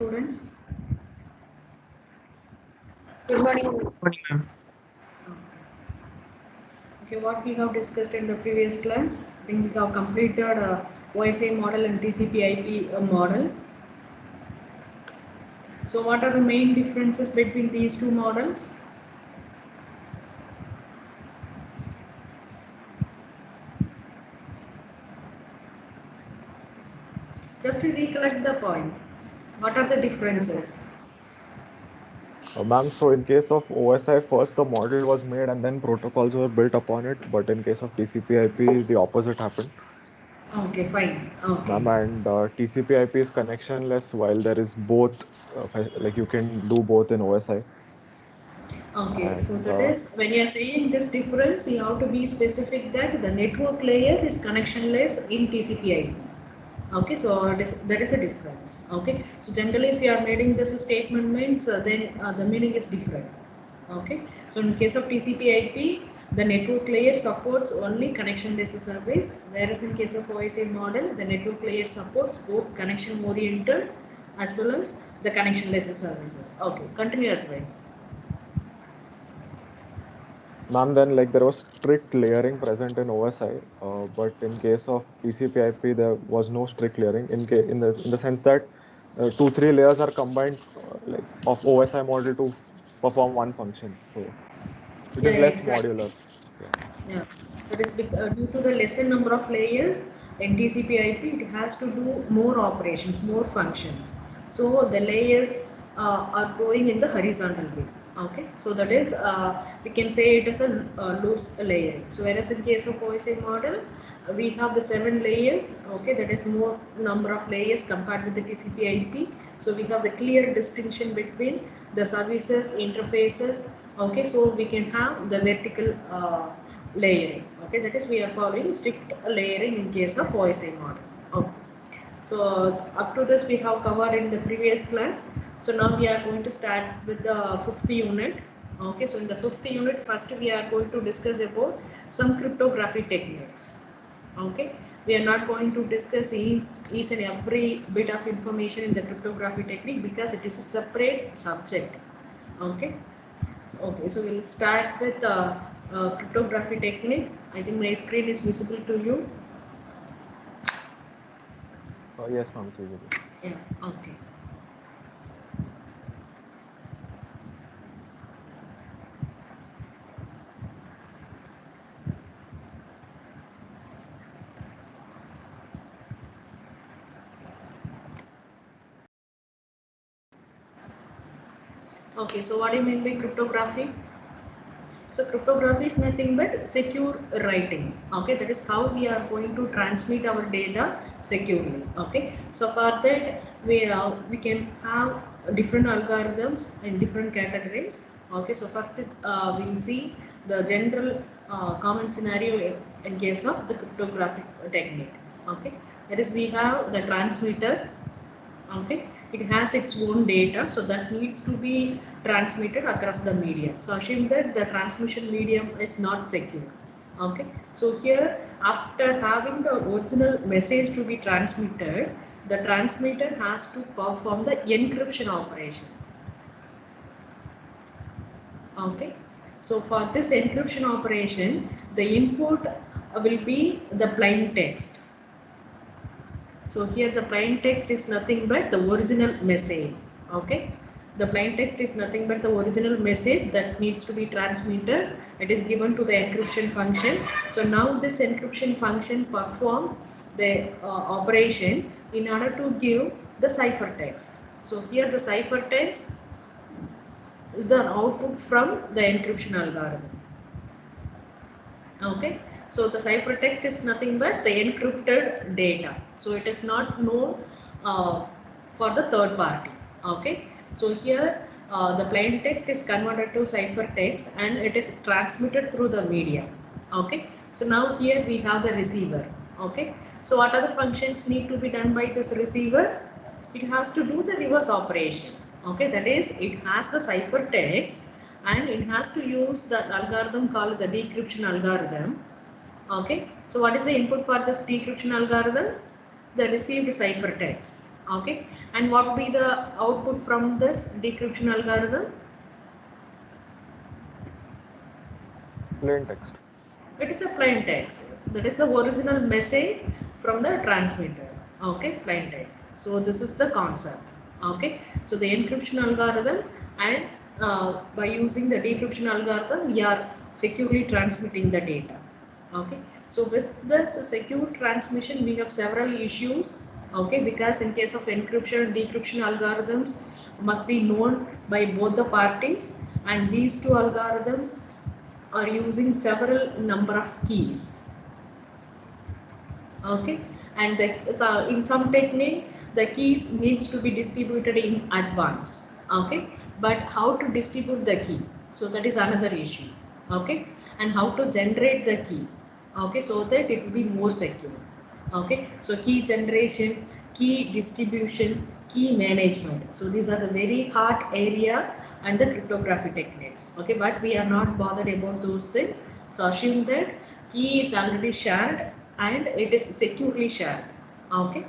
Students, good morning. Morning, ma'am. Okay, what we have discussed in the previous class, I think we have completed OSI model and TCP/IP model. So, what are the main differences between these two models? Just to recollect the points. What are the differences? Ma'am, so in case of OSI, first the model was made and then protocols were built upon it. But in case of TCP/IP, the opposite happened. Okay, fine. Okay. Ma'am, and TCP/IP is connectionless, while there is both, like you can do both in OSI. Okay, so And that is when you are saying this difference, you have to be specific that the network layer is connectionless in TCP/IP. Okay, so there is a difference. Okay, so generally if you are making this statement means then the meaning is different. Okay, so in case of TCP/IP, the network layer supports only connection-based service, whereas in case of OSI model, the network layer supports both connection-oriented as well as the connection-less services. Okay, continue that way. ma'am, then like there was strict layering present in OSI, but in case of TCP/IP, there was no strict layering in the sense that two, three layers are combined like of OSI model to perform one function. So it Yeah, is yeah, less exactly. modular. Yeah. Yeah, that is due to the lesser number of layers in TCP/IP, it has to do more operations, more functions. So the layers are going in the horizontal way. Okay, so that is we can say it is a loose layering. So whereas in case of OSI model, we have the 7 layers. Okay, that is more number of layers compared with the TCP/IP. So we have the clear distinction between the services, interfaces. Okay, so we can have the vertical layering. Okay, that is we are following strict layering in case of OSI model. Okay. So up to this we have covered in the previous class. So now we are going to start with the fifth unit. Okay, so in the fifth unit, first we are going to discuss about some cryptography techniques. Okay, we are not going to discuss each and every bit of information in the cryptography technique because it is a separate subject. Okay, so we'll start with cryptography technique. I think my screen is visible to you. Yes, ma'am, it's visible. Yeah, okay. Okay, so what do you mean by cryptography? So cryptography is nothing but secure writing. Okay, that is how we are going to transmit our data securely. Okay, so for that we can have different algorithms in different categories. Okay, so first we'll see the general common scenario in case of the cryptographic technique. Okay, that is we have the transmitter. Okay, it has its own data, so that needs to be transmitted across the medium. So assume that the transmission medium is not secure. Okay, so here after having the original message to be transmitted, the transmitter has to perform the encryption operation. Okay, so for this encryption operation, the input will be the plain text. So here the plain text is nothing but the original message. Okay, the plain text is nothing but the original message that needs to be transmitted. It is given to the encryption function. So now this encryption function perform the operation in order to give the ciphertext. So here the ciphertext is the output from the encryption algorithm. Okay, so the ciphertext is nothing but the encrypted data, so it is not known for the third party. Okay, so here the plain text is converted to ciphertext and it is transmitted through the media. Okay, so now here we have the receiver. Okay, so what are the functions need to be done by this receiver? It has to do the reverse operation. Okay, that is it has the ciphertext and it has to use the algorithm called the decryption algorithm. Okay, so what is the input for this decryption algorithm? The received ciphertext. Okay, and what will be the output from this decryption algorithm? Plain text. It is a plain text. That is the original message from the transmitter. Okay, plain text. So this is the concept. Okay, so the encryption algorithm, and by using the decryption algorithm, we are securely transmitting the data. Okay, so with this secure transmission, we have several issues. Okay, because in case of encryption and decryption algorithms must be known by both the parties, and these two algorithms are using several number of keys. Okay, and so in some technique the keys needs to be distributed in advance. Okay, but how to distribute the key, so that is another issue. Okay, and how to generate the key, okay, so that it will be more secure. Okay, so key generation, key distribution, key management, so these are the very hard area and the cryptography techniques. Okay, but we are not bothered about those things, so assume that key is already shared and it is securely shared. Okay,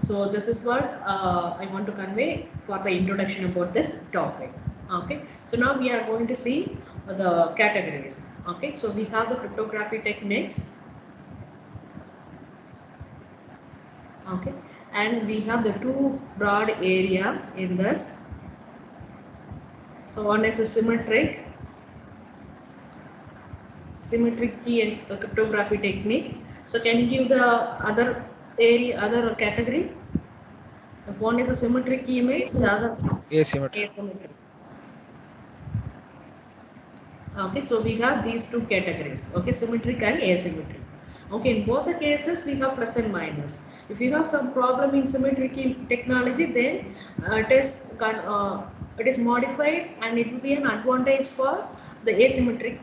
so this is what I want to convey for the introduction about this topic. Okay, so now we are going to see the categories. Okay, so we have the cryptography techniques. Okay, and we have the two broad area in this. So one is a symmetric key and cryptography technique. So can you give the other area, other category? If one is a symmetric key means the other Asymmetric. asymmetric. Okay, so we have these two categories. Okay, symmetric and asymmetric. Okay, in both the cases we have plus and minus. If you have some problem in symmetric key technology, then it is modified and it will be an advantage for the asymmetric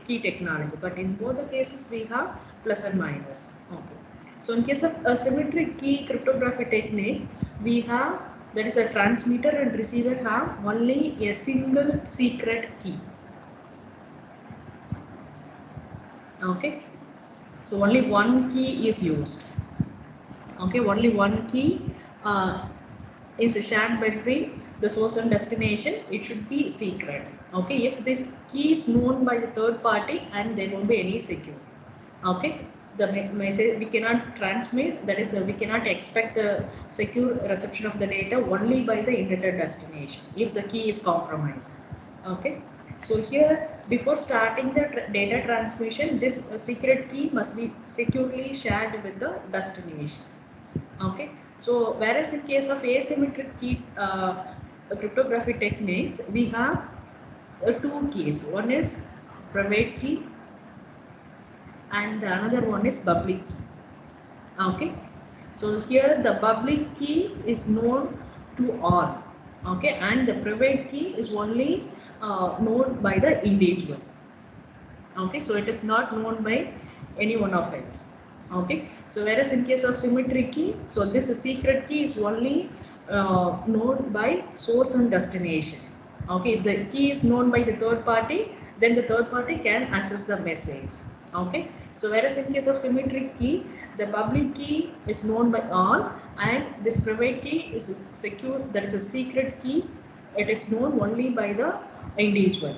key technology. But in both the cases we have plus and minus. Okay. So in case of a symmetric key cryptography techniques, we have, that is, a transmitter and receiver have only a single secret key. Okay, so only one key is used. Okay, only one key is shared between the source and destination. It should be secret. Okay, if this key is known by the third party, and there won't be any security. Okay, the message we cannot transmit, that is we cannot expect the secure reception of the data only by the intended destination if the key is compromised. Okay, so here before starting the data transmission, this secret key must be securely shared with the destination. Okay, so whereas in case of asymmetric key cryptography techniques, we have two keys. One is private key and the another one is public key. Okay, so here the public key is known to all. Okay, and the private key is only known by the individual. Okay, so it is not known by any one of us. Okay, so whereas in case of symmetric key, so this secret key is only known by source and destination. Okay, if the key is known by the third party, then the third party can access the message. Okay, so whereas in case of symmetric key, the public key is known by all, and this private key is secure, that is a secret key, it is known only by the individual.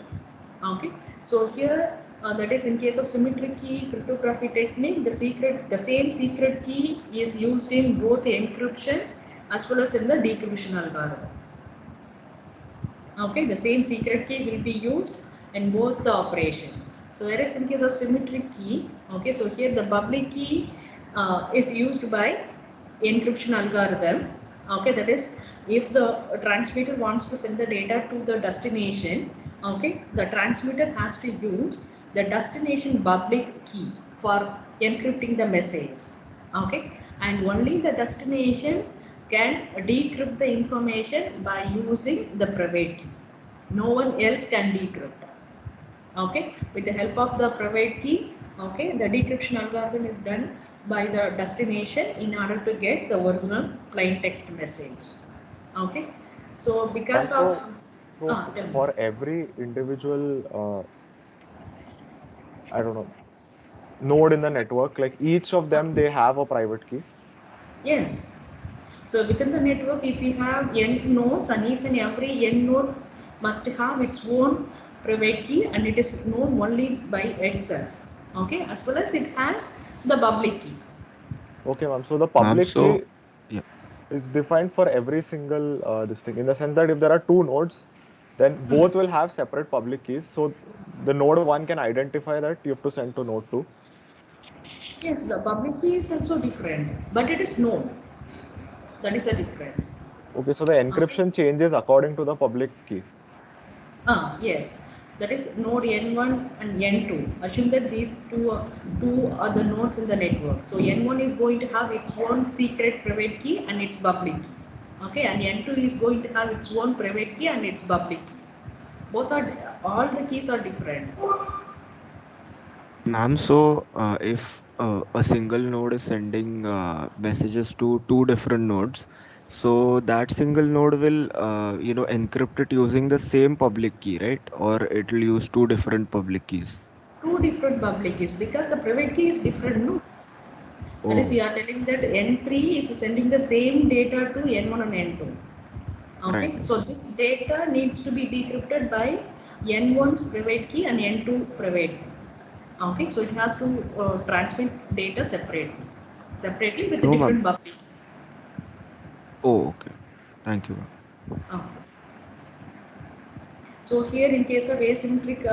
Okay, so here that is in case of symmetric key cryptography technique, the same secret key is used in both the encryption as well as in the decryption algorithm. Okay, the same secret key will be used in both the operations. So whereas in case of symmetric key, okay, so here the public key is used by encryption algorithm. Okay, that is, if the transmitter wants to send the data to the destination, okay, the transmitter has to use the destination public key for encrypting the message. Okay, and only the destination can decrypt the information by using the private key. No one else can decrypt. Okay, with the help of the private key, okay, the decryption algorithm is done by the destination in order to get the original plain text message. Okay, so because And of tell me. for every individual, I don't know, node in the network, like each of them, they have a private key. Yes, So within the network, if you have n nodes, and each and every n node must have its own private key, and it is known only by itself. Okay, as well as it has the public key. Okay, ma'am. So the Ma'am, public key so yeah. is defined for every single this thing, in the sense that if there are two nodes, then both will have separate public keys. So the node one can identify that you have to send to node two. Yes, the public key is also different, but it is known. That is the difference. Okay, so the Okay. encryption changes according to the public key. Yes, that is node N1 and N2. Assume that these two are the nodes in the network. So N1 is going to have its own secret private key and its public key. Okay, and N2 is going to have its own private key and its public key. Both are, all the keys are different. Ma'am, so if a single node is sending messages to two different nodes, so that single node will, encrypt it using the same public key, right? Or it will use two different public keys. Two different public keys because the private key is different, no? That is, Oh, we are telling that N3 is sending the same data to N1 and N2. right. Okay, so this data needs to be decrypted by N1's private key and N2 private key. Okay, so it has to transmit data separately with a No, ma'am. different public key. Oh, okay. Thank you, ma'am. Okay. So here in case of asymmetric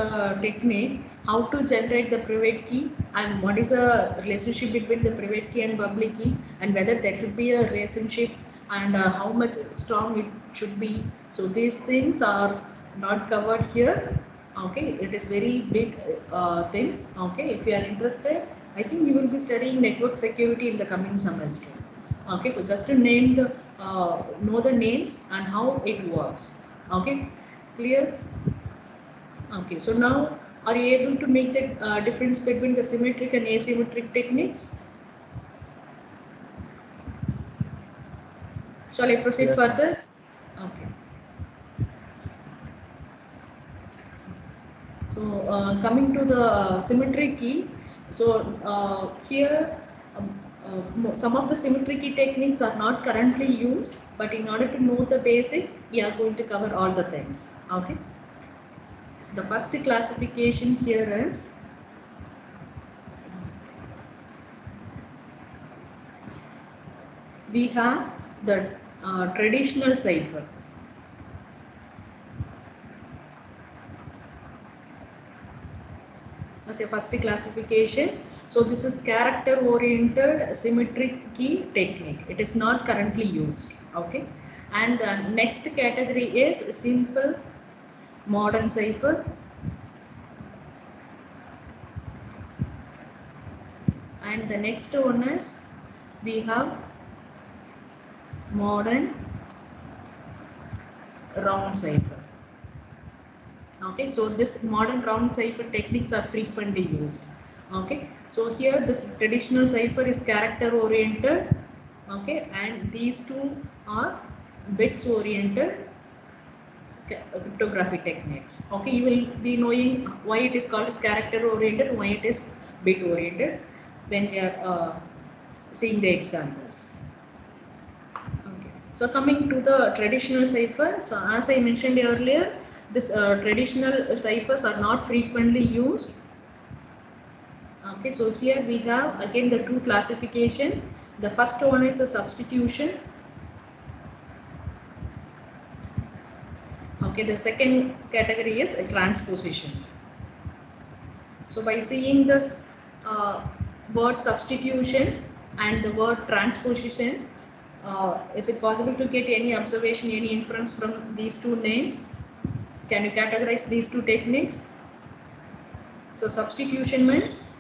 technique, how to generate the private key and what is the relationship between the private key and public key, and whether there should be a relationship, and how much strong it should be. So these things are not covered here. Okay, it is very big thing. Okay, if you are interested, I think you will be studying network security in the coming semester. Okay, so just to name the know the names and how it works. Okay, clear? Okay, so now are you able to make the difference between the symmetric and asymmetric techniques? Shall I proceed Yes, ma'am. further? Okay. So coming to the symmetric key, so here some of the symmetric key techniques are not currently used, but in order to know the basic, we are going to cover all the things. Okay. So the first classification here is we have the traditional cipher. As a first classification. So this is character oriented symmetric key technique. It is not currently used. Okay. And the next category is simple modern cipher. And the next one is we have modern round cipher. Okay, so this modern round cipher techniques are frequently used. Okay, so here this traditional cipher is character oriented. Okay, and these two are bits oriented cryptographic techniques. Okay, you will be knowing why it is called as character oriented, why it is bit oriented when we are seeing the examples. Okay. So coming to the traditional cipher, so as I mentioned earlier, this traditional ciphers are not frequently used. Okay, so here we have again the two classification. The first one is a substitution. Okay, the second category is a transposition. So by seeing this word substitution and the word transposition, is it possible to get any observation, any inference from these two names? Can you categorize these two techniques? So substitution means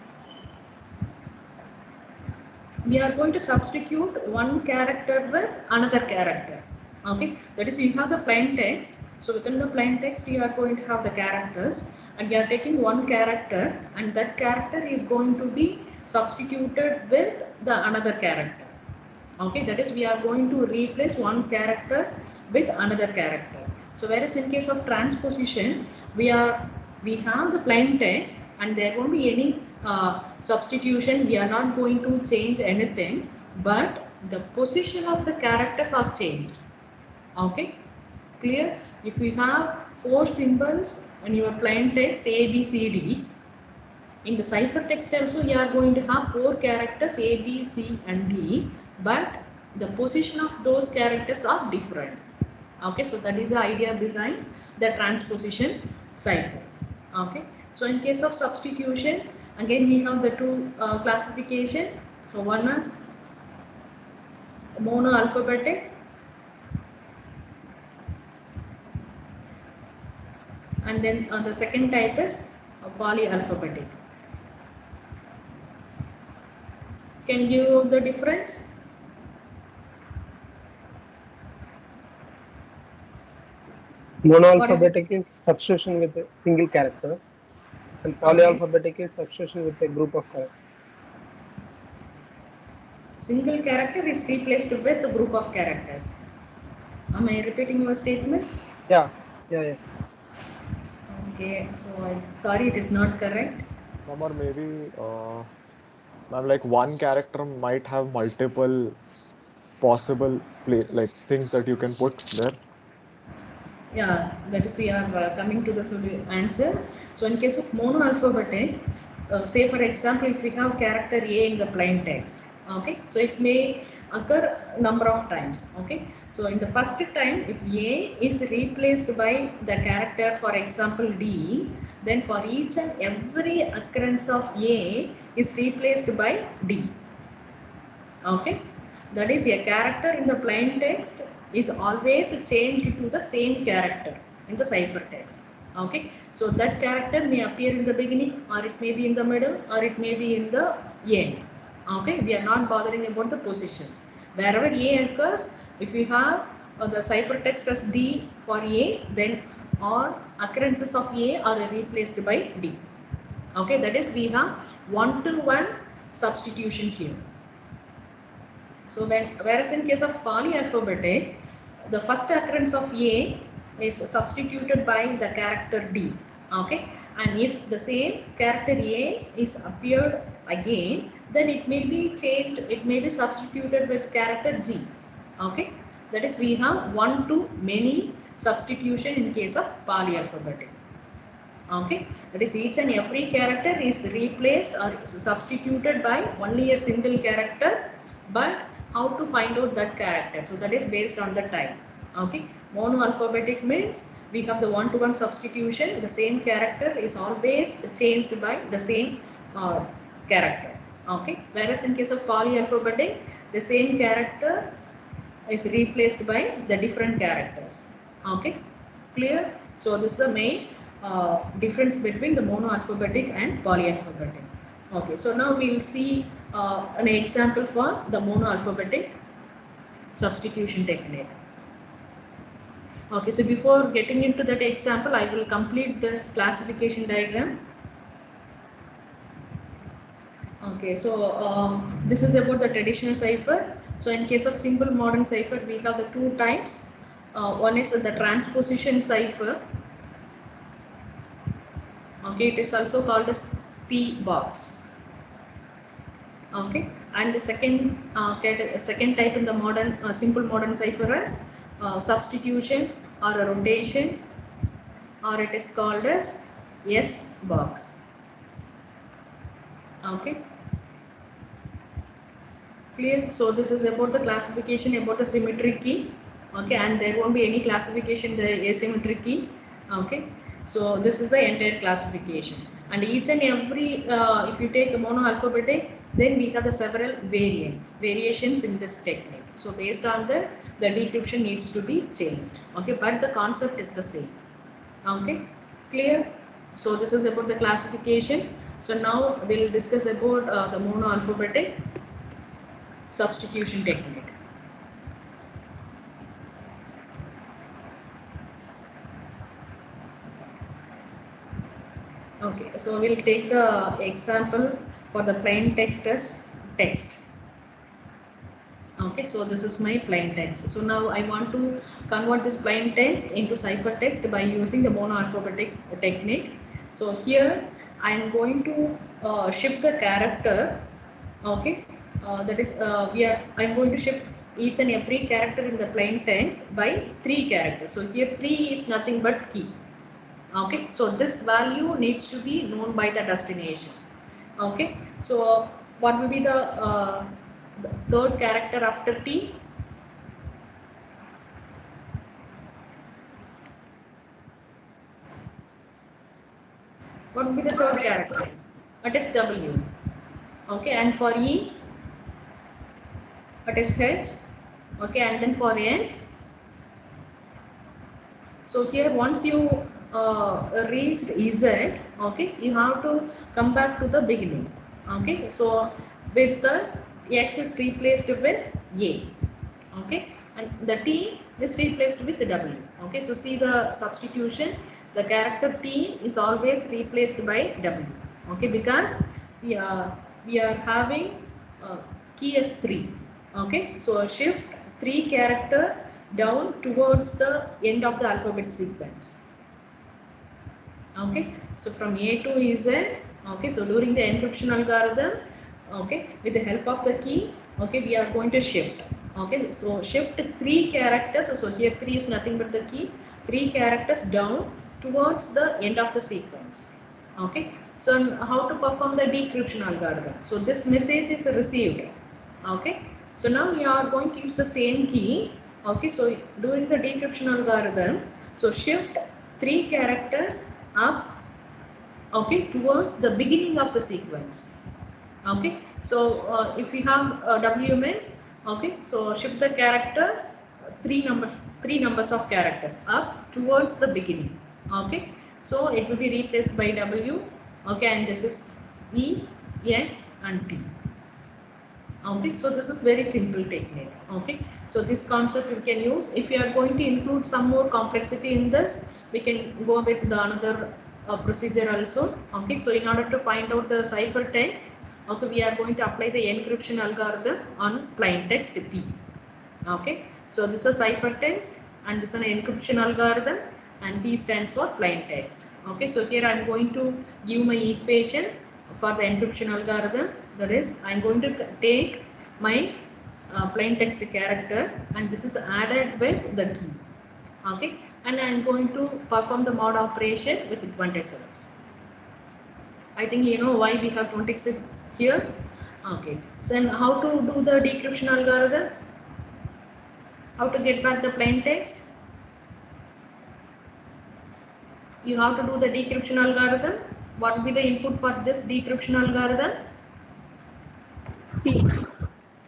we are going to substitute one character with another character. Okay, that is, you have the plain text. So within the plain text, you are going to have the characters, and we are taking one character, and that character is going to be substituted with the another character. Okay, that is, we are going to replace one character with another character. So whereas in case of transposition, we have the plain text and there won't be any substitution. We are not going to change anything, but the position of the characters are changed. Okay, clear? If we have 4 symbols in your plain text A, B, C, D, in the ciphertext also you are going to have 4 characters A, B, C and D, but the position of those characters are different. Okay, so that is the idea behind the transposition cipher. Okay, so in case of substitution, again we have the two classification. So one is monoalphabetic and then the second type is polyalphabetic. Can you give the difference? Monoalphabetic is substitution with a single character, and polyalphabetic is substitution with a group of characters. Single character is replaced with a group of characters. Am I repeating your statement? Yeah, yes. Okay, so I'm sorry, it is not correct. Or maybe like one character might have multiple possible things that you can put there. Yeah, that is we are coming to the answer. So in case of monoalphabetic, say for example, if we have character A in the plain text, okay, so it may occur number of times. Okay, so in the first time, if A is replaced by the character, for example D, then for each and every occurrence of A is replaced by D. Okay, that is a character in the plain text is always changed to the same character in the ciphertext. Okay, so that character may appear in the beginning, or it may be in the middle, or it may be in the end. Okay, we are not bothering about the position. Wherever A occurs, if we have the ciphertext as D for A, then all occurrences of A are replaced by D. Okay, that is we have one-to-one substitution here. So whereas in case of polyalphabetic, the first occurrence of A is substituted by the character D. Okay, and if the same character A is appeared again, then it may be changed, it may be substituted with character G. Okay, that is we have one to many substitution in case of polyalphabetic. Okay, that is each and every character is replaced or substituted by only a single character, but how to find out that character? So that is based on the type. Okay, monoalphabetic means we have the one-to-one substitution. The same character is always changed by the same character. Okay, whereas in case of polyalphabetic, the same character is replaced by the different characters. Okay, clear? So this is the main difference between the monoalphabetic and polyalphabetic. Okay, so now we will see an example for the monoalphabetic substitution technique. Okay, so before getting into that example, I will complete this classification diagram. Okay, so this is about the traditional cipher. So in case of simple modern cipher, we have the two types. One is the transposition cipher. Okay, it is also called as P box. Okay, and the second type in the modern simple modern cipher is substitution or a rotation, or it is called as S box. Okay, clear? So this is about the classification about the symmetric key. Okay, and there won't be any classification the asymmetric key. Okay, so this is the entire classification, and each and every if you take a monoalphabetic, then we have the several variations in this technique. So based on that, the decryption needs to be changed. Okay, but the concept is the same. Okay, clear? So this is about the classification. So now we'll discuss about the monoalphabetic substitution technique. Okay, so we'll take the example for the plain text as text. Okay, so this is my plain text. So now I want to convert this plain text into ciphertext by using the monoalphabetic technique. So here I am going to shift the character, okay, that is I'm going to shift each and every character in the plain text by 3 characters. So here 3 is nothing but key. Okay, so this value needs to be known by the destination. Okay, so what will be the third character after T? What will be the third character? It is W. Okay, and for E, it is H. Okay, and then for S. So here once you reached Z, okay, you have to come back to the beginning. Okay, so with this X is replaced with A. Okay, and the T is replaced with W. Okay, so see the substitution. The character T is always replaced by W. Okay, because we are having key as 3. Okay, so shift 3 character down towards the end of the alphabet sequence. Okay, so from A to Z. Okay, so during the encryption algorithm, okay, with the help of the key, okay, we are going to shift. Okay, so shift 3 characters. So here 3 is nothing but the key. 3 characters down towards the end of the sequence. Okay, so how to perform the decryption algorithm? So this message is received. Okay, so now we are going to use the same key. Okay, so during the decryption algorithm, so shift 3 characters up, okay, towards the beginning of the sequence. Okay, so if we have W means, okay, so shift the characters three numbers of characters up towards the beginning. Okay, so it will be replaced by W. Okay, and this is E, X and T. Okay, so this is very simple technique. Okay, so this concept we can use. If you are going to include some more complexity in this, we can go with the another procedure also. Okay, so in order to find out the cipher text, okay, we are going to apply the encryption algorithm on plain text P. Okay, so this is cipher text and this is an encryption algorithm, and P stands for plain text. Okay, so here I am going to give my equation for the encryption algorithm. That is, I am going to take my plain text character and this is added with the key. Okay, and I am going to perform the mod operation with 26. I think you know why we have 26 here. Okay, so and how to do the decryption algorithms? How to get back the plain text? You have to do the decryption algorithm. What will be the input for this decryption algorithm? C.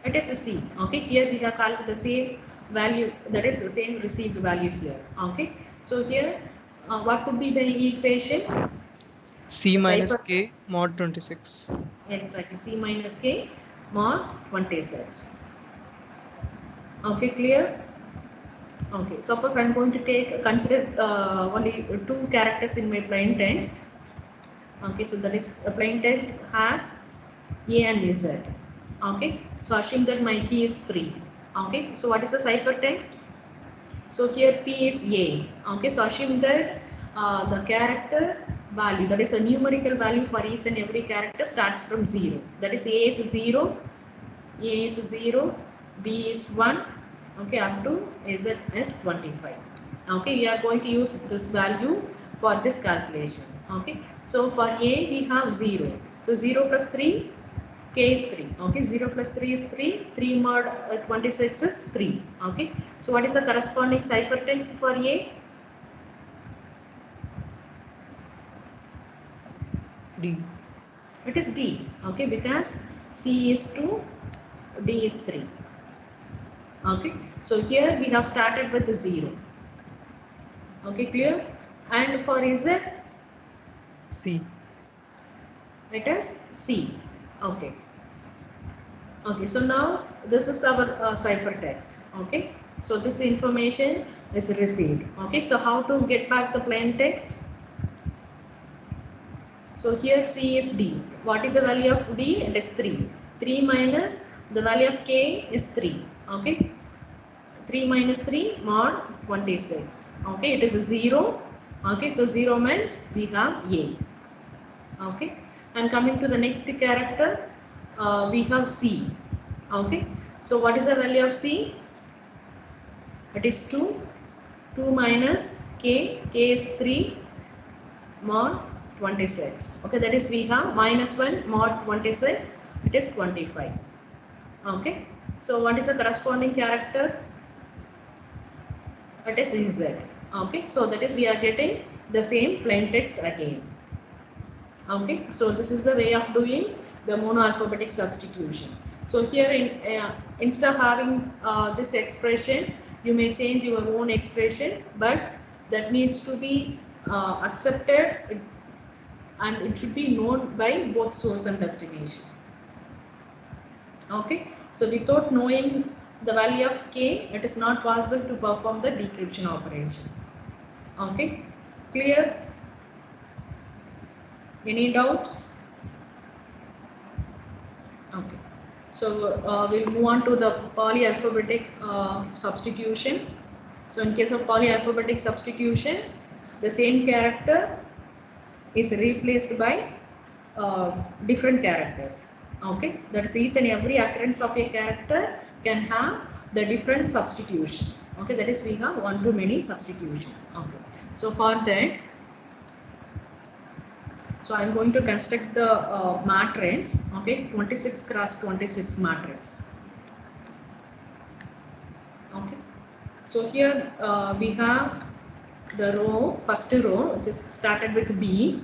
It is a C. Okay, here we have called the same value, that is the same received value here. Okay, so here what could be the equation? C The minus cipher K mod 26. Exactly, C minus K mod 26. Okay, clear? Okay, suppose I am going to consider only 2 characters in my plain text. Okay, so that is a plain text has A and Z. Okay, so assume that my key is 3. Okay, so what is the cipher text? So here P is A. Okay, so assume that the character value, that is a numerical value for each and every character, starts from 0. That is A is 0, A is 0, B is 1, okay, up to Z is 25. Okay, we are going to use this value for this calculation. Okay, so for A we have 0. So 0 plus 3, K is 3. Okay, 0 plus 3 is 3. 3 mod 26 is 3. Okay, so what is the corresponding cipher text for A? D. It is D. Okay, because C is 2, D is 3. Okay, so here we have started with the 0. Okay, clear? And for Z, C. it is C. Okay. Okay, so now this is our cipher text. Okay, so this information is received. Okay, so how to get back the plain text? So here C is D. What is the value of D? It is 3. 3 minus the value of K is 3. Okay, 3 minus 3 mod 26. Okay, it is a 0. Okay, so 0 means we have A. Okay, and coming to the next character, we have C. Okay, so what is the value of C? It is 2. 2 minus K. K is 3 mod 26. Okay, that is we have minus 1 mod 26. It is 25. Okay, so what is the corresponding character? It is Z. Okay, so that is we are getting the same plain text again. Okay, so this is the way of doing the monoalphabetic substitution. So here instead of having this expression, you may change your own expression, but that needs to be accepted and it should be known by both source and destination. Okay, so without knowing the value of K, it is not possible to perform the decryption operation. Okay, clear? Any doubts? Okay, so we'll move on to the polyalphabetic substitution. So in case of polyalphabetic substitution, the same character is replaced by different characters. Okay, that is each and every occurrence of a character can have the different substitution. Okay, that is we have one-to-many substitution. Okay, so for that, so I'm going to construct the matrix. Okay, 26 cross 26 matrix. Okay, so here we have the row, first row, which is started with B.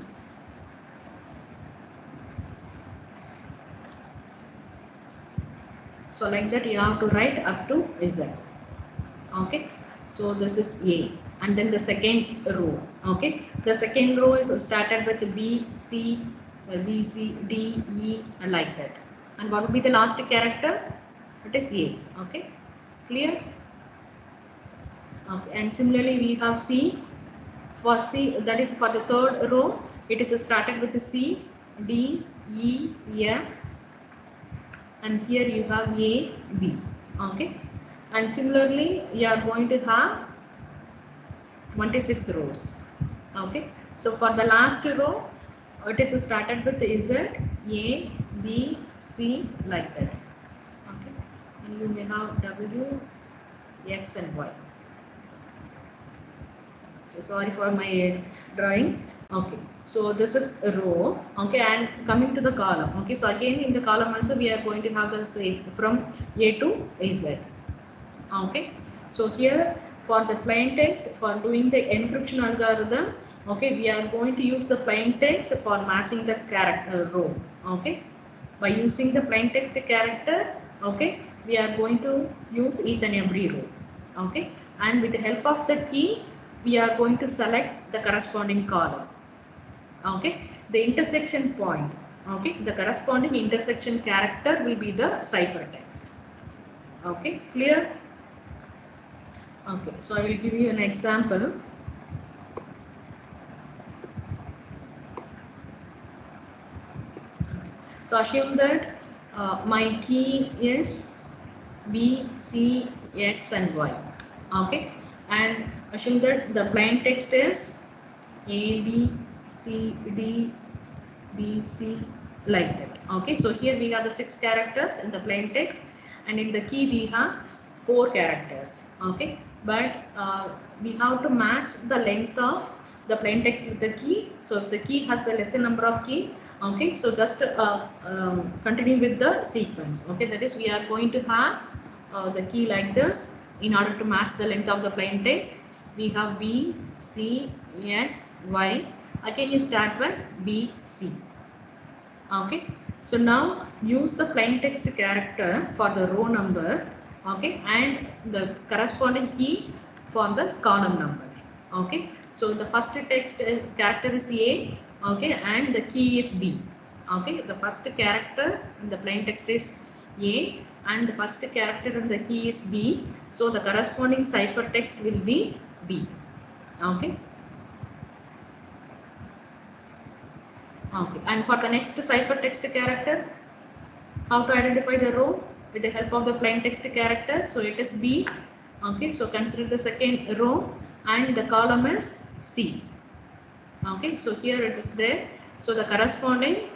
So like that you have to write up to Z. Okay, so this is A, and then the second row. Okay, the second row is started with B, C, D, E, and like that. And what would be the last character? It is A. Okay, clear? Okay, and similarly we have C. For C, that is for the third row, it is started with C, D, E, F, and here you have A, B. Okay, and similarly you are going to have 26 rows. Okay, so for the last row, it is started with Z, A, B, C, like that. Okay, and you may have W, X, and Y. So sorry for my drawing. Okay, so this is a row. Okay, and coming to the column. Okay, so again in the column also we are going to have the same from A to Z. Okay, so here for the plain text, for doing the encryption algorithm, okay, we are going to use the plain text for matching the character row. Okay, by using the plain text character, okay, we are going to use each and every row. Okay, and with the help of the key, we are going to select the corresponding column. Okay, the intersection point. Okay, the corresponding intersection character will be the ciphertext. Okay, clear? Okay, so I will give you an example. So assume that my key is B, C, X, and Y. Okay, and assume that the plain text is A, B, C, D, B, C, like that. Okay, so here we have the 6 characters in the plain text, and in the key we have 4 characters. Okay, but we have to match the length of the plain text with the key. So if the key has the lesser number of key, okay, so just continue with the sequence. Okay, that is we are going to have the key like this. In order to match the length of the plain text, we have B, C, X, Y. Again you start with B, C. Okay, so now use the plain text character for the row number, okay, and the corresponding key for the column number. Okay, so the first text character is A, okay, and the key is B. Okay, the first character in the plain text is A and the first character in the key is B, so the corresponding ciphertext will be B. Okay. Okay, and for the next ciphertext character, how to identify the row? With the help of the plain text character. So it is B. Okay, so consider the second row and the column is C. Okay, so here it is there. So the corresponding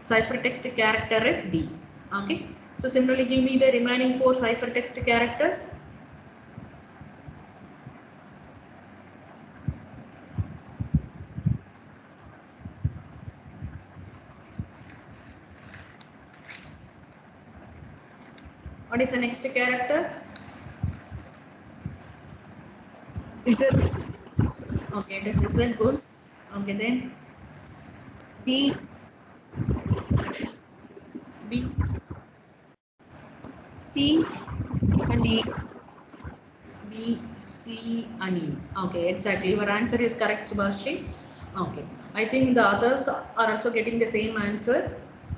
ciphertext character is D. Okay, So similarly, give me the remaining 4 ciphertext characters. What is the next character? Is it Okay, this isn't good. Okay, then B, B, C, and E? B, C, and E. Okay, exactly. Your answer is correct, Subhashri. Okay, I think the others are also getting the same answer.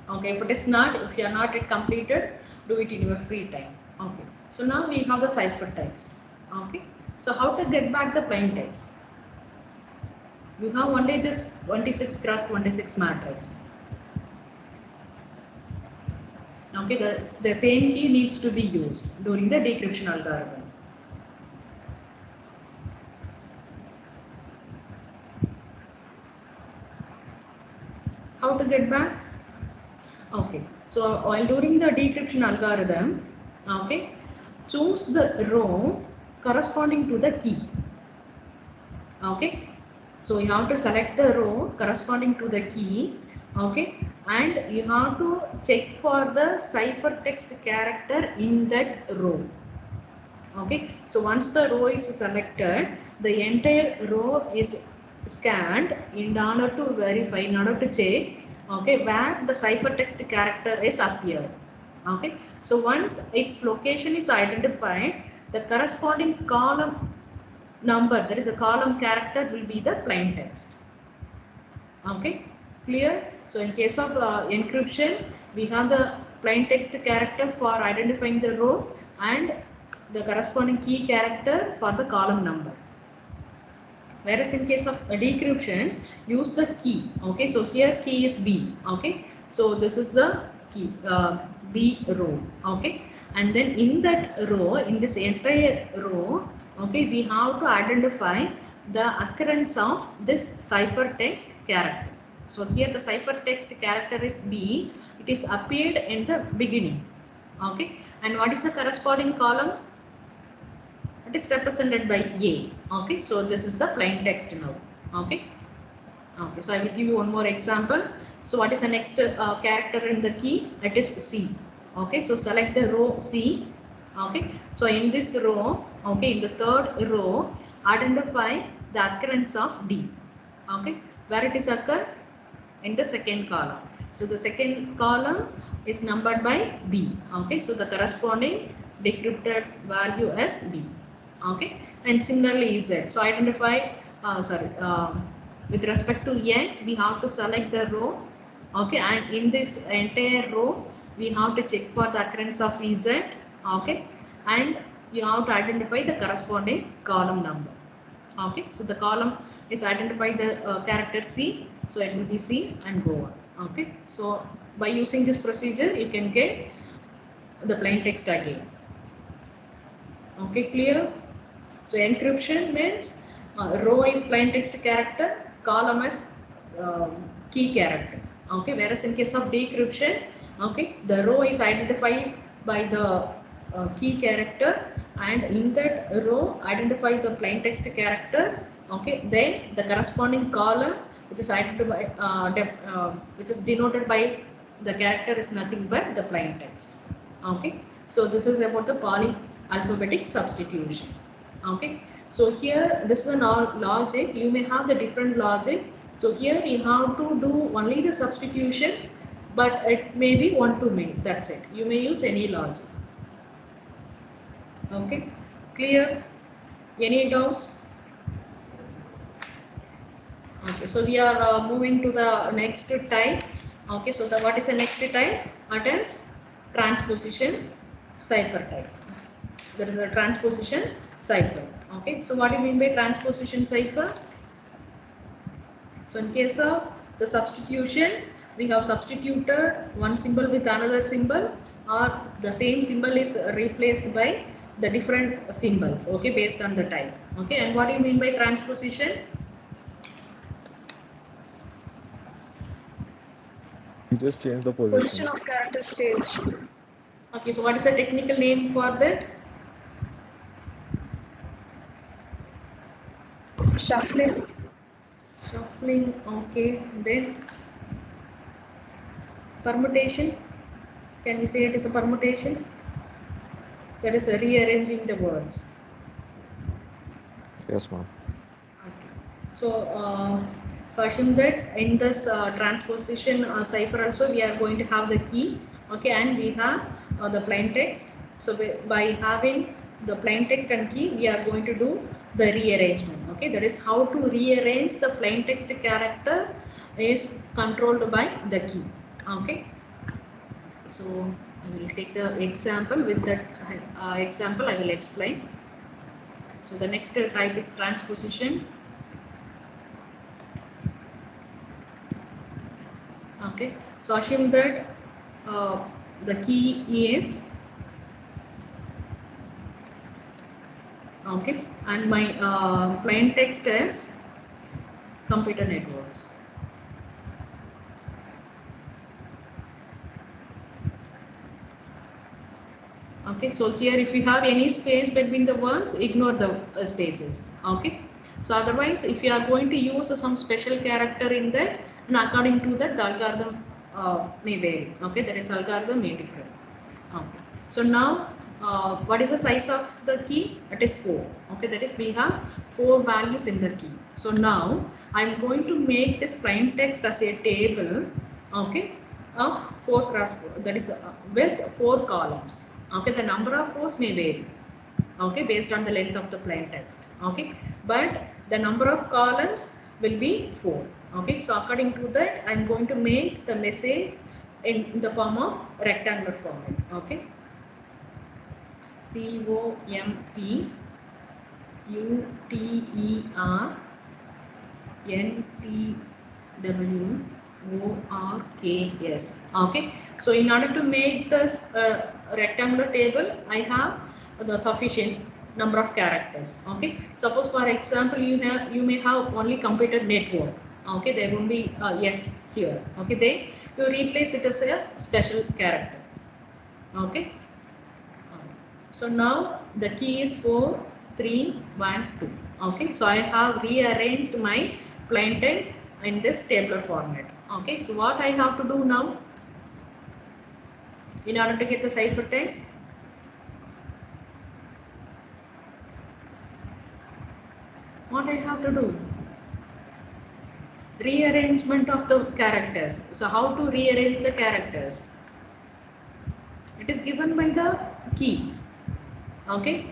Okay, if it is not, if you are not yet completed, do it in your free time. Okay, so now we have the ciphertext. Okay, so how to get back the plain text? You have only this 26 cross 26 matrix. Okay, the same key needs to be used during the decryption algorithm. How to get back? Okay, so while doing the decryption algorithm, okay, choose the row corresponding to the key. Okay, so you have to select the row corresponding to the key. Okay, and you have to check for the ciphertext character in that row. Okay, so once the row is selected, the entire row is scanned in order to verify, in order to check, okay, where the ciphertext character is appeared. Okay, so once its location is identified, the corresponding column number, that is a column character, will be the plain text. Okay, clear? So in case of encryption, we have the plain text character for identifying the row and the corresponding key character for the column number. Whereas in case of decryption, use the key. Okay, so here key is B. Okay, so this is the key B row. Okay, and then in that row, in this entire row, okay, we have to identify the occurrence of this ciphertext character. So here the ciphertext character is B. It is appeared in the beginning. Okay, and what is the corresponding column? It is represented by A. Okay, so this is the plain text now. Okay, okay, so I will give you one more example. So what is the next character in the key? It is C. Okay, so select the row C. Okay, so in this row, okay, in the third row, identify the occurrence of D. Okay, where it is occurred? In the second column. So the second column is numbered by B. Okay, so the corresponding decrypted value is B. Okay, and similarly Z. So identify, with respect to X, we have to select the row. Okay, and in this entire row, we have to check for the occurrence of Z. Okay, and you have to identify the corresponding column number. Okay, so the column is identify the character C, so it will be C and go on. Okay, so by using this procedure, you can get the plain text again. Okay, clear? So encryption means row is plain text character, column is key character. Okay, whereas in case of decryption, okay, the row is identified by the key character, and in that row identify the plain text character. Okay, then the corresponding column which is identified, which is denoted by the character is nothing but the plain text. Okay, so this is about the polyalphabetic substitution. Okay, so here this is a logic. You may have the different logic. So here you have to do only the substitution, but it may be one to many. That's it. You may use any logic. Okay, clear? Any doubts? Okay, so we are moving to the next type. Okay, so what is the next type? It is transposition ciphertext. There is a transposition cipher. Okay, so what do you mean by transposition cipher? So in case of the substitution, we have substituted one symbol with another symbol, or the same symbol is replaced by the different symbols, okay, based on the type. Okay, and what do you mean by transposition? You just change the Position position. of characters change. Okay, so what is the technical name for that? Shuffling. Shuffling. Okay, then permutation. Can we say it is a permutation? That is rearranging the words. Yes, ma'am. Okay. So assume that in this transposition cipher also we are going to have the key, okay, and we have the plain text. So by having the plain text and key, we are going to do the rearrangement. Okay, that is how to rearrange the plain text character is controlled by the key. Okay. So I will take the example. With that example, I will explain. So the next type is transposition. Okay, so assume that the key is okay, and my plain text is computer networks. Okay, so here if you have any space between the words, ignore the spaces. Okay, so otherwise if you are going to use some special character in that, and according to that the algorithm may vary. Okay, that is algorithm may differ. Okay, so now what is the size of the key? It is 4. Okay, that is we have 4 values in the key. So now I am going to make this plain text as a table. Okay, of 4 cross 4, that is with 4 columns. Okay, the number of rows may vary, okay, based on the length of the plain text. Okay, but the number of columns will be 4. Okay, so according to that I am going to make the message in the form of rectangular format. Okay, COMPUTERNTWORKS. Okay, so in order to make this rectangular table, I have the sufficient number of characters. Okay, suppose for example you may have only computer network. Okay, there won't be yes here. Okay, then you replace it as a special character. Okay, so now the key is 4 3 1 2. Okay, so I have rearranged my plain text in this tabular format. Okay, so what I have to do now in order to get the ciphertext? What I have to do? Rearrangement of the characters. So how to rearrange the characters? It is given by the key. Okay,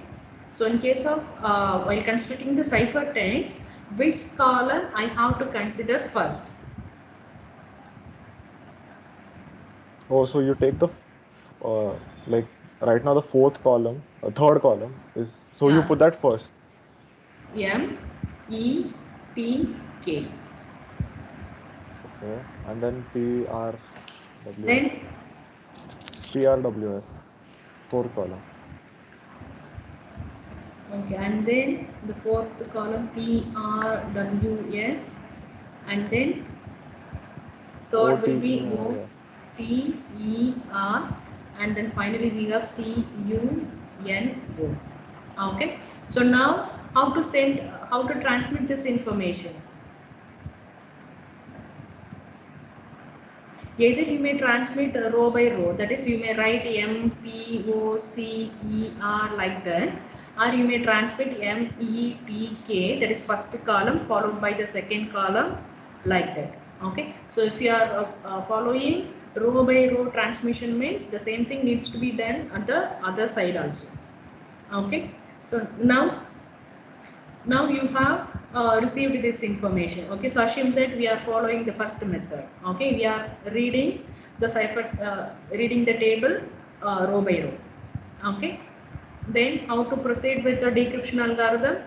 so in case of while constructing the ciphertext, which column I have to consider first? Oh, so you take the like right now the fourth column, third columm is, so you Yeah. put that first. M E T K. Okay, and then PRWS. Then PRWS, fourth column. okay, and then the fourth column P R W S, and then third will be O yeah. T E R, and then finally we have C U N O. Okay, so now how to send, how to transmit this information? Either you may transmit row by row, that is you may write M, P, O, C, E, R like that, or you may transmit M, E, T, K, that is first column followed by the second column like that. Okay, so if you are following row by row transmission, means the same thing needs to be done at the other side also. Okay, so now you have received this information. Okay, so assume that we are following the first method. Okay, we are reading the cipher, reading the table row by row. Okay, then how to proceed with the decryption algorithm?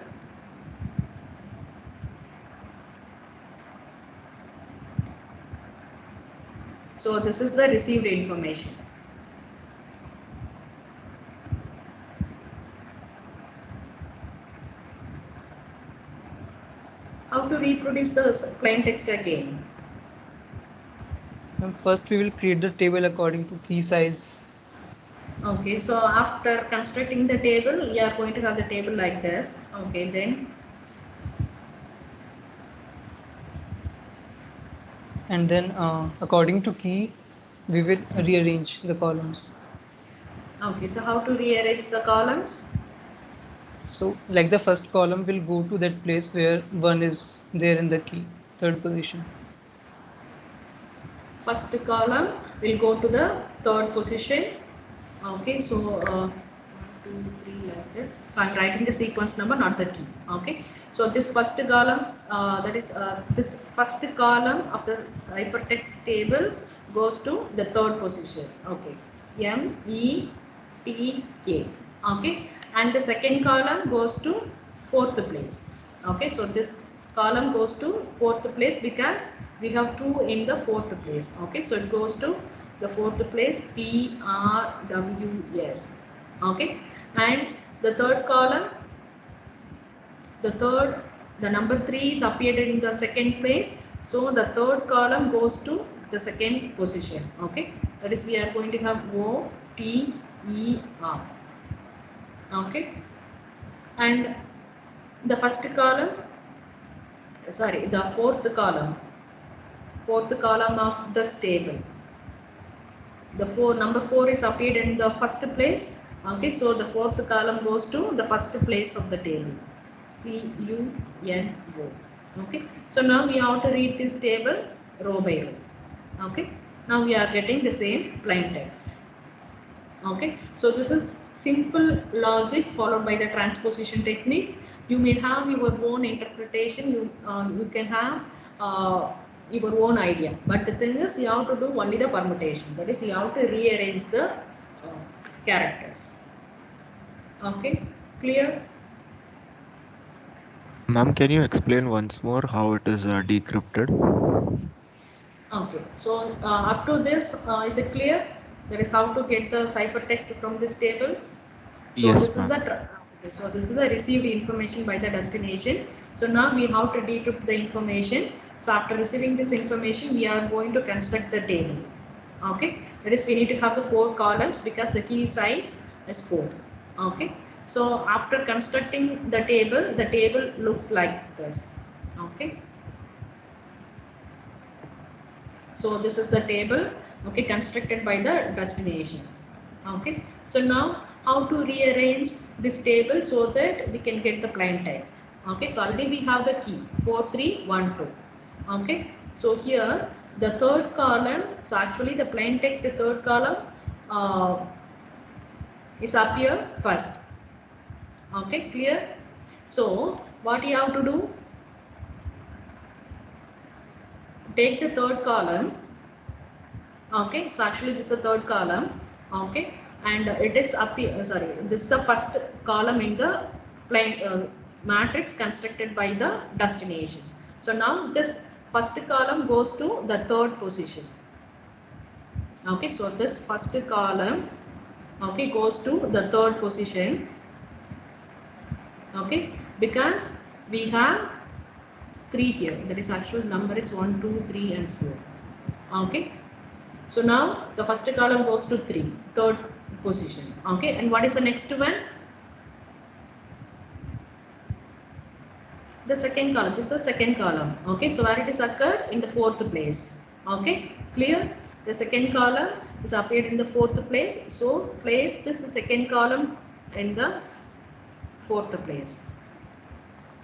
So this is the received information. How to reproduce the plain text again? And first we will create the table according to key size. Okay, so after constructing the table, we are going to have the table like this. Okay, then And then according to key, we will rearrange the columns. okay, so how to rearrange the columns? So like the first column will go to that place where 1 is there in the key, third position. First column will go to the third position. Okay, so 1, 2, 3 like that. So I'm writing the sequence number, not the key. Okay, so this first column, that is this first column of the ciphertext table goes to the third position. Okay, M E T K. Okay, and the second column goes to fourth place. Okay, so this column goes to fourth place because we have 2 in the fourth place. Okay, so it goes to the fourth place, P R W S. Okay, and the third column, the number 3 is appeared in the second place, so the third column goes to the second position. Okay, that is we are going to have O T E R. Okay, and the first column, sorry, the fourth column of this table, the number 4 is appeared in the first place. Okay, so the fourth column goes to the first place of the table, CUNO. Okay, so now we have to read this table row by row. Okay, now we are getting the same plain text. Okay, so this is simple logic followed by the transposition technique. You may have your own interpretation, you can have your own idea, but the thing is you have to do only the permutation, that is you have to rearrange the characters. Okay, clear? Ma'am, can you explain once more how it is decrypted? Okay, so up to this, is it clear? That is how to get the ciphertext from this table. So Yes, this is ma'am. okay, so this is the received information by the destination. So now we have to decrypt the information. So after receiving this information, we are going to construct the table. Okay, that is we need to have the 4 columns because the key size is 4. Okay, so after constructing the table looks like this. Okay. So this is the table, okay, constructed by the destination. Okay, so now how to rearrange this table so that we can get the plain text. Okay, so already we have the key 4312. Okay, so here the third column, so actually the plain text, the third column is up here first. Okay, clear? So what you have to do, take the third column. Okay, so actually this is the third column. Okay, and it is up here, sorry, this is the first column in the plain matrix constructed by the destination. So now this first column goes to the third position. Okay, so this first column, okay, goes to the third position. Okay, because we have 3 here, that is actual number is 1 2 3 and 4. Okay, so now the first column goes to third position. Okay, and what is the next one? The second column. This is the second column. Okay, so where it is occurred in the fourth place. Okay, clear? The second column is appeared in the fourth place. So place this second column in the fourth place.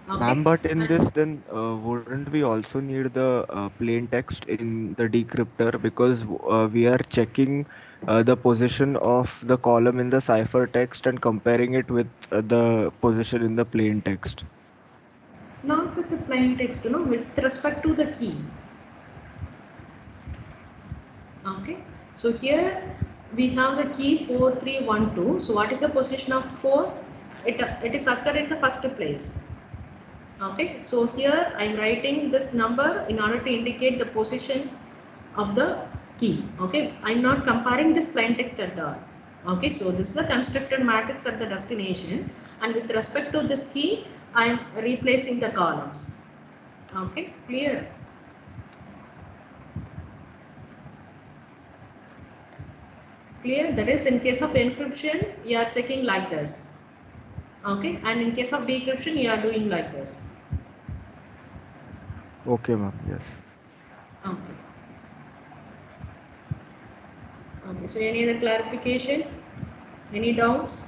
Okay. Ma'am, but in this, then wouldn't we also need the plain text in the decryptor, because we are checking the position of the column in the ciphertext and comparing it with the position in the plain text. Not with the plain text, you know, with respect to the key. Okay, so here we have the key 4312. So what is the position of 4? It is occurred in the first place. Okay, so here I am writing this number in order to indicate the position of the key. Okay, I am not comparing this plain text at all. Okay, so this is the constructed matrix at the destination, and with respect to this key I am replacing the columns. Okay, clear? Clear? That is, in case of encryption, you are checking like this. Okay, and in case of decryption, you are doing like this. Okay, ma'am. Yes. Okay. Okay, so any other clarification? Any doubts?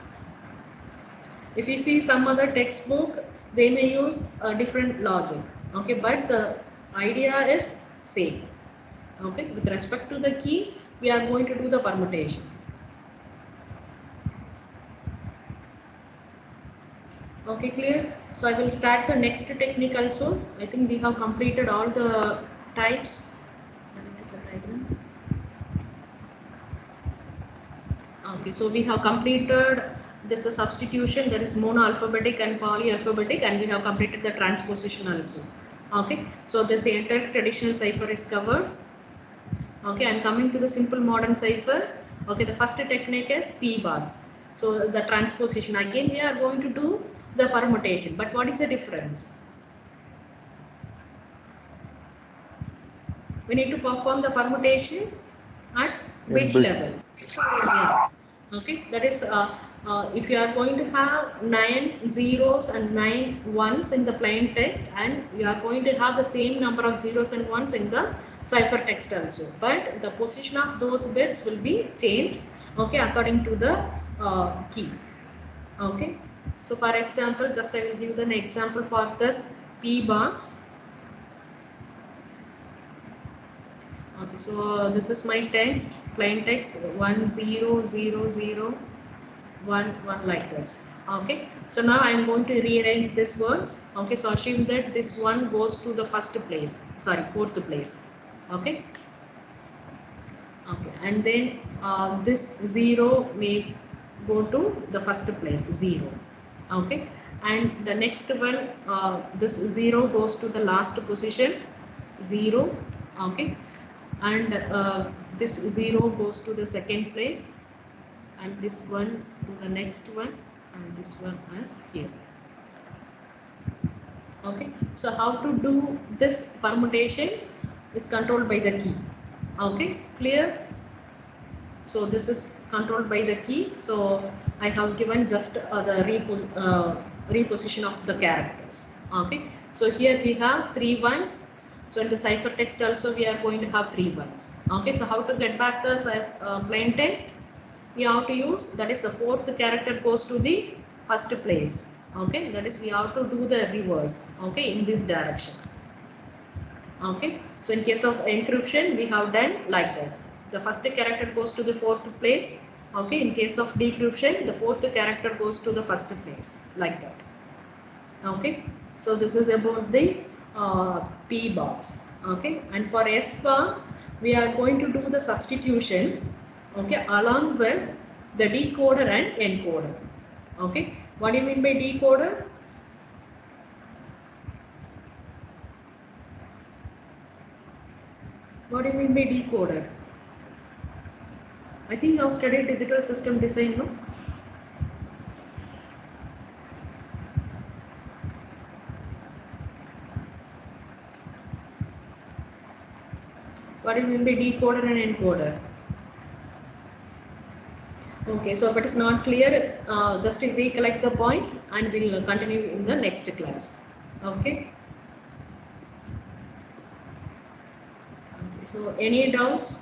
If you see some other textbook, they may use a different logic. Okay, but the idea is same. Okay, with respect to the key, we are going to do the permutation. Okay, clear? So I will start the next technique also. I think we have completed all the types. Okay, so we have completed this is substitution, that is monoalphabetic and polyalphabetic, and we have completed the transposition also. Okay, so this entire traditional cipher is covered. Okay, and coming to the simple modern cipher. Okay, the first technique is P bars. So the transposition, again we are going to do the permutation, but what is the difference? We need to perform the permutation at which level? Yeah. Okay, that is if you are going to have 9 zeros and 9 ones in the plain text, and you are going to have the same number of zeros and ones in the cipher text also, but the position of those bits will be changed, okay, according to the key. Okay, so for example, just I will give an example for this P box. Okay, so this is my text, plain text 1 0 0 0 1 1 like this. Okay, so now I am going to rearrange these words. Okay, so assume that this one goes to the first place, sorry, fourth place. Okay, okay, and then this 0 may go to the first place, 0. Okay, and the next one, this 0 goes to the last position, 0. Okay, and this 0 goes to the second place, and this one to the next one, and this one as here. Okay, so how to do this permutation is controlled by the key. Okay, clear? So this is controlled by the key. So I have given just the reposition of the characters. Okay, so here we have 3 ones. So in the cipher text also we are going to have 3 ones. Okay, so how to get back the plain text? We have to use, that is the fourth character goes to the first place. Okay, that is we have to do the reverse. Okay, in this direction. Okay, so in case of encryption we have done like this. The first character goes to the fourth place. Okay, in case of decryption the fourth character goes to the first place, like that. Okay, so this is about the P box. Okay, and for S box we are going to do the substitution, okay, along with the decoder and encoder. Okay, what do you mean by decoder? What do you mean by decoder? I think you have studied digital system design, no? What do you mean by decoder and encoder? Okay, so if it is not clear, just recollect the point and we'll continue in the next class. Okay. Okay, so any doubts?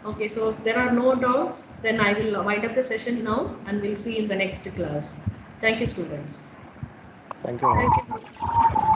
Okay, so if there are no doubts, then I will wind up the session now and we'll see in the next class. Thank you, students. Thank you. Thank you.